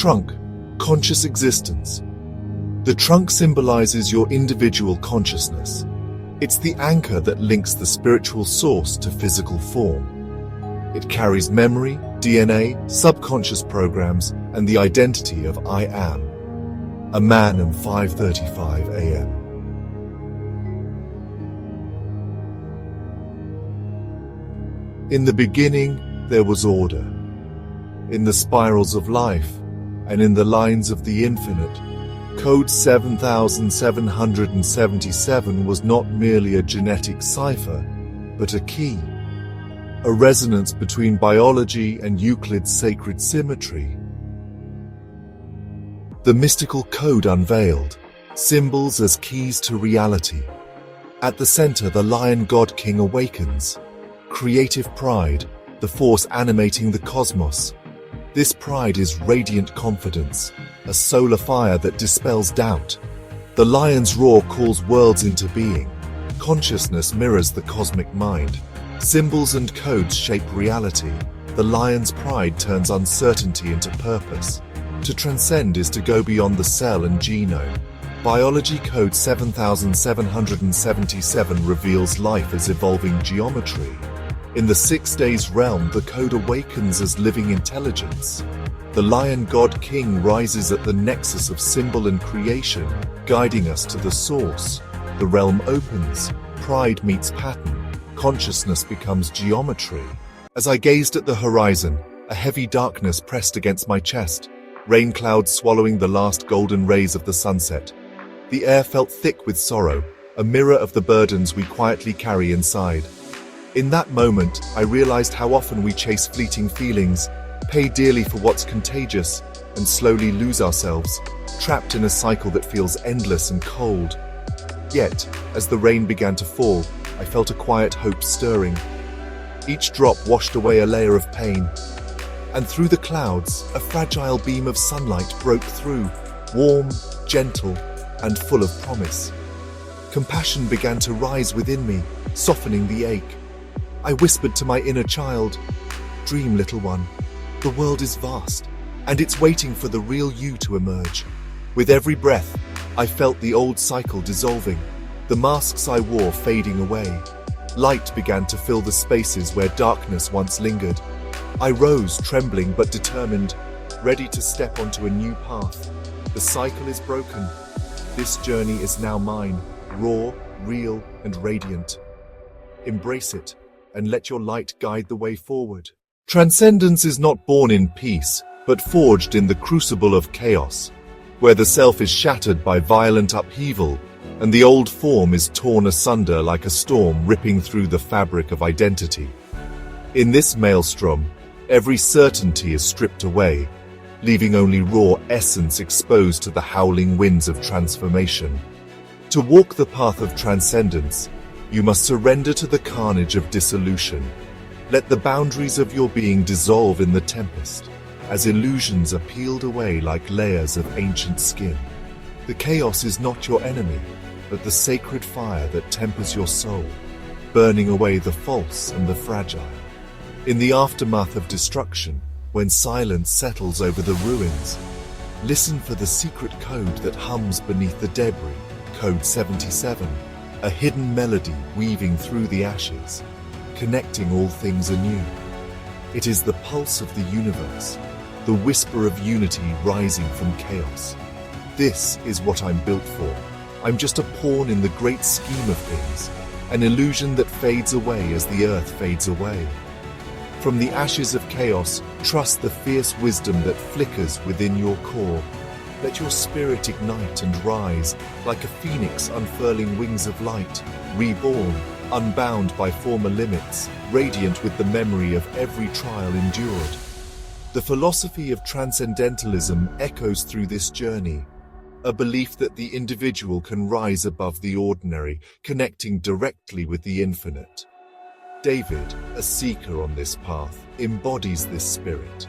Trunk, conscious existence. The trunk symbolizes your individual consciousness. It's the anchor that links the spiritual source to physical form. It carries memory, DNA, subconscious programs, and the identity of I am, a man and 5:35 a.m. In the beginning, there was order. In the spirals of life, and in the lines of the infinite, Code 7777 was not merely a genetic cipher, but a key. A resonance between biology and Euclid's sacred symmetry. The mystical code unveiled, symbols as keys to reality. At the center, the lion god king awakens. Creative pride, the force animating the cosmos. This pride is radiant confidence, a solar fire that dispels doubt. The lion's roar calls worlds into being. Consciousness mirrors the cosmic mind. Symbols and codes shape reality. The lion's pride turns uncertainty into purpose. To transcend is to go beyond the cell and genome. Biology Code 7777 reveals life as evolving geometry. In the 6 days realm, the code awakens as living intelligence. The lion god king rises at the nexus of symbol and creation, guiding us to the source. The realm opens, pride meets pattern, consciousness becomes geometry. As I gazed at the horizon, a heavy darkness pressed against my chest, rain clouds swallowing the last golden rays of the sunset. The air felt thick with sorrow, a mirror of the burdens we quietly carry inside. In that moment, I realized how often we chase fleeting feelings, pay dearly for what's contagious, and slowly lose ourselves, trapped in a cycle that feels endless and cold. Yet, as the rain began to fall, I felt a quiet hope stirring. Each drop washed away a layer of pain. And through the clouds, a fragile beam of sunlight broke through, warm, gentle, and full of promise. Compassion began to rise within me, softening the ache. I whispered to my inner child, "Dream, little one. The world is vast, and it's waiting for the real you to emerge." With every breath, I felt the old cycle dissolving, the masks I wore fading away. Light began to fill the spaces where darkness once lingered. I rose, trembling but determined, ready to step onto a new path. The cycle is broken. This journey is now mine, raw, real, and radiant. Embrace it, and let your light guide the way forward. Transcendence is not born in peace, but forged in the crucible of chaos, where the self is shattered by violent upheaval, and the old form is torn asunder like a storm ripping through the fabric of identity. In this maelstrom, every certainty is stripped away, leaving only raw essence exposed to the howling winds of transformation. To walk the path of transcendence, you must surrender to the carnage of dissolution. Let the boundaries of your being dissolve in the tempest, as illusions are peeled away like layers of ancient skin. The chaos is not your enemy, but the sacred fire that tempers your soul, burning away the false and the fragile. In the aftermath of destruction, when silence settles over the ruins, listen for the secret code that hums beneath the debris, Code 77. A hidden melody weaving through the ashes, connecting all things anew. It is the pulse of the universe, the whisper of unity rising from chaos. This is what I'm built for. I'm just a pawn in the great scheme of things, an illusion that fades away as the earth fades away. From the ashes of chaos, trust the fierce wisdom that flickers within your core. Let your spirit ignite and rise, like a phoenix unfurling wings of light, reborn, unbound by former limits, radiant with the memory of every trial endured. The philosophy of transcendentalism echoes through this journey, a belief that the individual can rise above the ordinary, connecting directly with the infinite. David, a seeker on this path, embodies this spirit.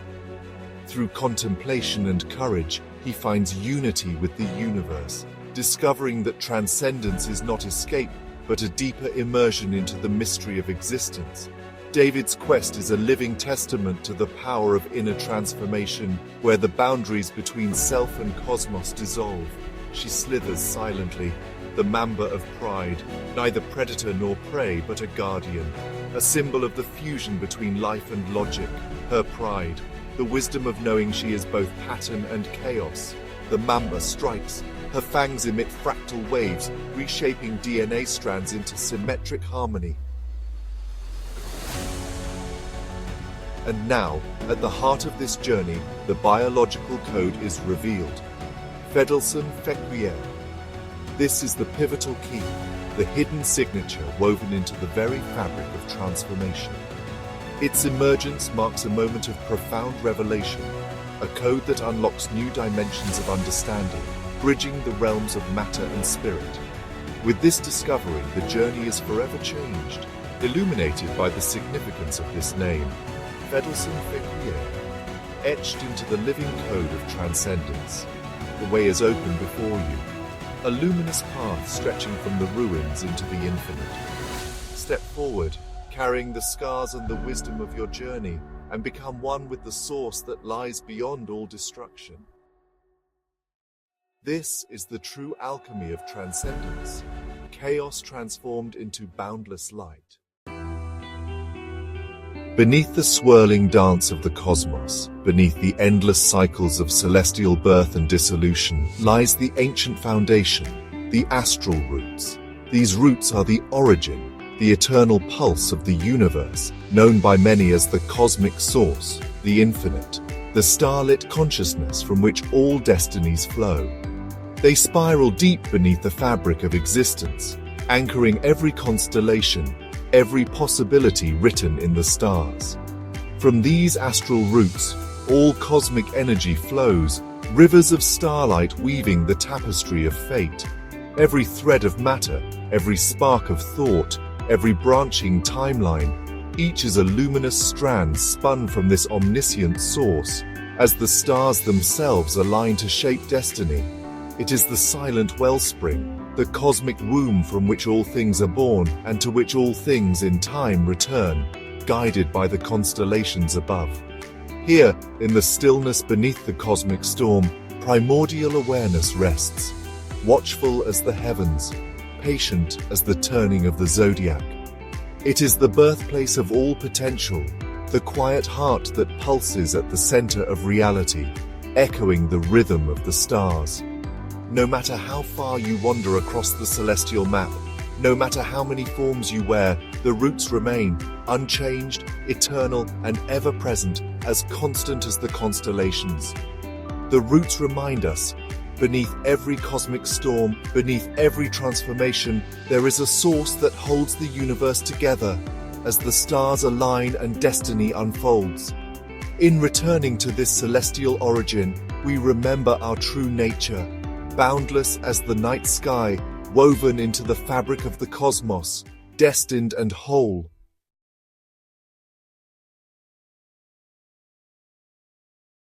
Through contemplation and courage, he finds unity with the universe, discovering that transcendence is not escape, but a deeper immersion into the mystery of existence. David's quest is a living testament to the power of inner transformation, where the boundaries between self and cosmos dissolve. She slithers silently, the mamba of pride, neither predator nor prey but a guardian, a symbol of the fusion between life and logic. Her pride, the wisdom of knowing she is both pattern and chaos. The mamba strikes. Her fangs emit fractal waves, reshaping DNA strands into symmetric harmony. And now, at the heart of this journey, the biological code is revealed. Fedelsum Fequier. This is the pivotal key, the hidden signature woven into the very fabric of transformation. Its emergence marks a moment of profound revelation, a code that unlocks new dimensions of understanding, bridging the realms of matter and spirit. With this discovery, the journey is forever changed, illuminated by the significance of this name, Fedelsum Fequier, etched into the living code of transcendence. The way is open before you, a luminous path stretching from the ruins into the infinite. Step forward, carrying the scars and the wisdom of your journey, and become one with the source that lies beyond all destruction. This is the true alchemy of transcendence, chaos transformed into boundless light. Beneath the swirling dance of the cosmos, beneath the endless cycles of celestial birth and dissolution, lies the ancient foundation, the astral roots. These roots are the origin, the eternal pulse of the universe, known by many as the cosmic source, the infinite, the starlit consciousness from which all destinies flow. They spiral deep beneath the fabric of existence, anchoring every constellation, every possibility written in the stars. From these astral roots, all cosmic energy flows, rivers of starlight weaving the tapestry of fate. Every thread of matter, every spark of thought, every branching timeline, each is a luminous strand spun from this omniscient source, as the stars themselves align to shape destiny. It is the silent wellspring, the cosmic womb from which all things are born and to which all things in time return, guided by the constellations above. Here, in the stillness beneath the cosmic storm, primordial awareness rests, watchful as the heavens, patient as the turning of the zodiac. It is the birthplace of all potential, the quiet heart that pulses at the center of reality, echoing the rhythm of the stars. No matter how far you wander across the celestial map, no matter how many forms you wear, the roots remain, unchanged, eternal, and ever-present, as constant as the constellations. The roots remind us, beneath every cosmic storm, beneath every transformation, there is a source that holds the universe together, as the stars align and destiny unfolds. In returning to this celestial origin, we remember our true nature, boundless as the night sky, woven into the fabric of the cosmos, destined and whole,